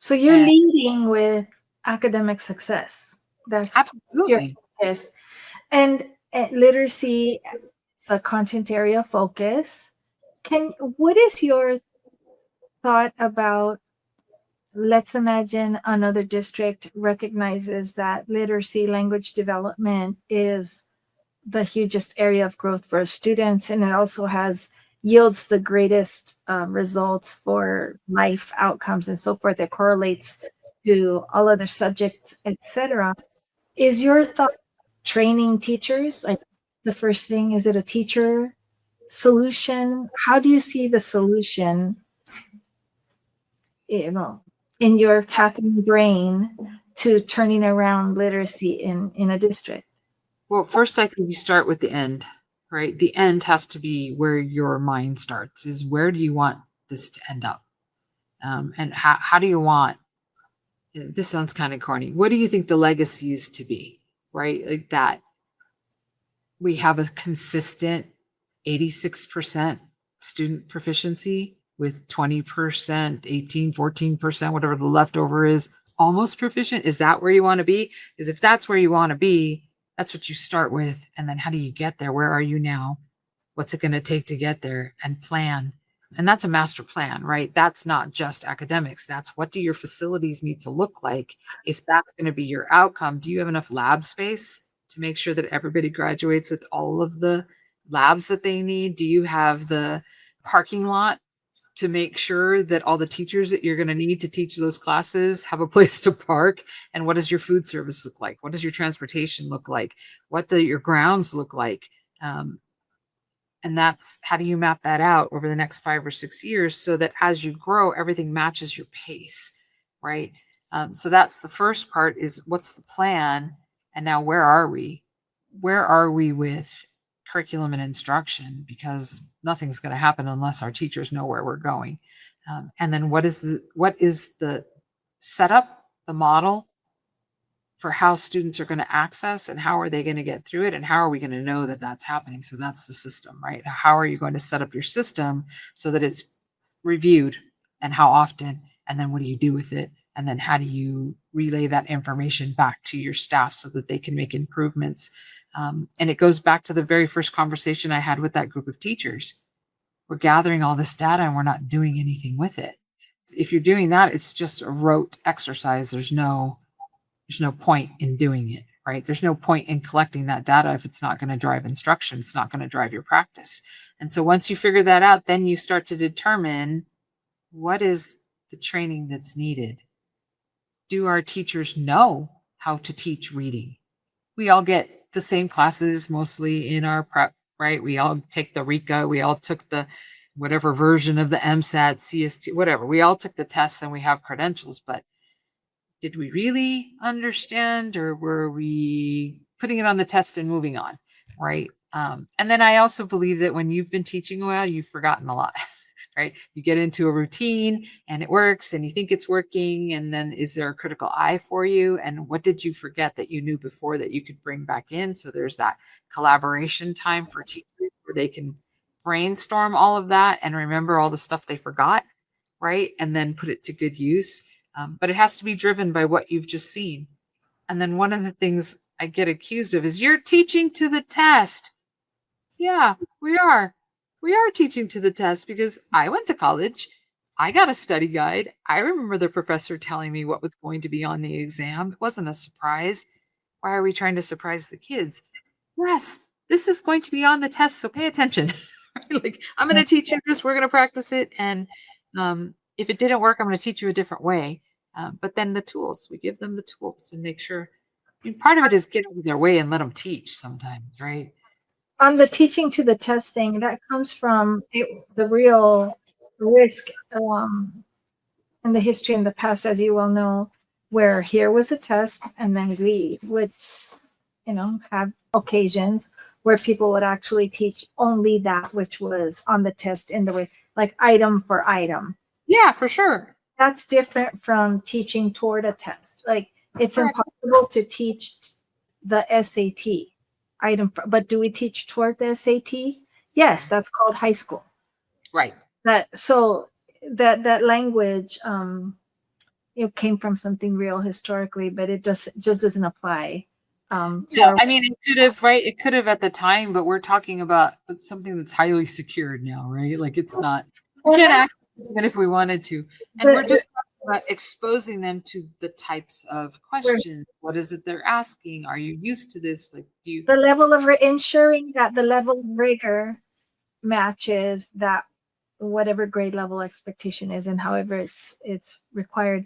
So you're And leading with academic success. That's your absolutely. focus. And literacy is a content area focus. What is your thought about, let's imagine another district recognizes that literacy language development is the hugest area of growth for students, and it also has yields the greatest results for life outcomes and so forth. It correlates to all other subjects, etc. Is your thought training teachers? Like the first thing, is it a teacher solution? How do you see the solution, you know, in your Catherine brain to turning around literacy in a district? Well, first, I think you start with the end, right? The end has to be where your mind starts, is where do you want this to end up? And how do you want, this sounds kind of corny. What do you think the legacy is to be, right? Like that we have a consistent 86% student proficiency with 20%, 18, 14%, whatever the leftover is, almost proficient. Is that where you want to be? Because if that's where you want to be, that's what you start with. And then how do you get there? Where are you now? What's it going to take to get there? And plan. And that's a master plan, right? That's not just academics. That's what do your facilities need to look like? If that's going to be your outcome, do you have enough lab space to make sure that everybody graduates with all of the labs that they need? Do you have the parking lot to make sure that all the teachers that you're going to need to teach those classes have a place to park? And what does your food service look like? What does your transportation look like? What do your grounds look like? And that's how do you map that out over the next 5 or 6 years so that as you grow, everything matches your pace, right? So that's the first part, is what's the plan? And now where are we? Where are we with curriculum and instruction? Because nothing's going to happen unless our teachers know where we're going. And then what is the setup, the model for how students are going to access, and how are they going to get through it, and how are we going to know that that's happening? So that's the system, right? How are you going to set up your system so that it's reviewed, and how often, and then what do you do with it, and then how do you relay that information back to your staff so that they can make improvements? And it goes back to the very first conversation I had with that group of teachers. We're gathering all this data and we're not doing anything with it. If you're doing that, it's just a rote exercise. There's no point in doing it, right? There's no point in collecting that data if it's not going to drive instruction. It's not going to drive your practice. And so once you figure that out, then you start to determine what is the training that's needed. Do our teachers know how to teach reading? We all get the same classes mostly in our prep, right? We all take the RECA. We all took the whatever version of the MSAT, CST, whatever. We all took the tests and we have credentials, but did we really understand, or were we putting it on the test and moving on, right? And then I also believe that when you've been teaching a while, you've forgotten a lot, right? You get into a routine and it works and you think it's working, and then is there a critical eye for you? And what did you forget that you knew before that you could bring back in? So there's that collaboration time for teachers where they can brainstorm all of that and remember all the stuff they forgot, right? And then put it to good use. But it has to be driven by what you've just seen. And then one of the things I get accused of is, you're teaching to the test. Yeah, we are. We are teaching to the test because I went to college. I got a study guide. I remember the professor telling me what was going to be on the exam. It wasn't a surprise. Why are we trying to surprise the kids? Yes, this is going to be on the test, so pay attention. Like, I'm going to teach you this. We're going to practice it. And if it didn't work, I'm going to teach you a different way. But then the tools, we give them the tools and make sure. I mean, part of it is get out of their way and let them teach sometimes, right? On the teaching to the testing, that comes from the real risk in the history in the past, as you well know, where here was a test, and then we would, have occasions where people would actually teach only that which was on the test in the way, like item for item. Yeah, for sure. That's different from teaching toward a test. Like, it's Correct. impossible to teach the SAT item, but do we teach toward the SAT? Yes, that's called high school. Right. That language it came from something real historically, but it just doesn't apply. Yeah, I mean, it could have, right? It could have at the time, but we're talking about something that's highly secured now, right? Like it's not, we can't access it even if we wanted to. And we're just talking about exposing them to the types of questions. What is it they're asking? Are you used to this? Like, do you? The level of ensuring that the level of rigor matches that whatever grade level expectation is, and however it's required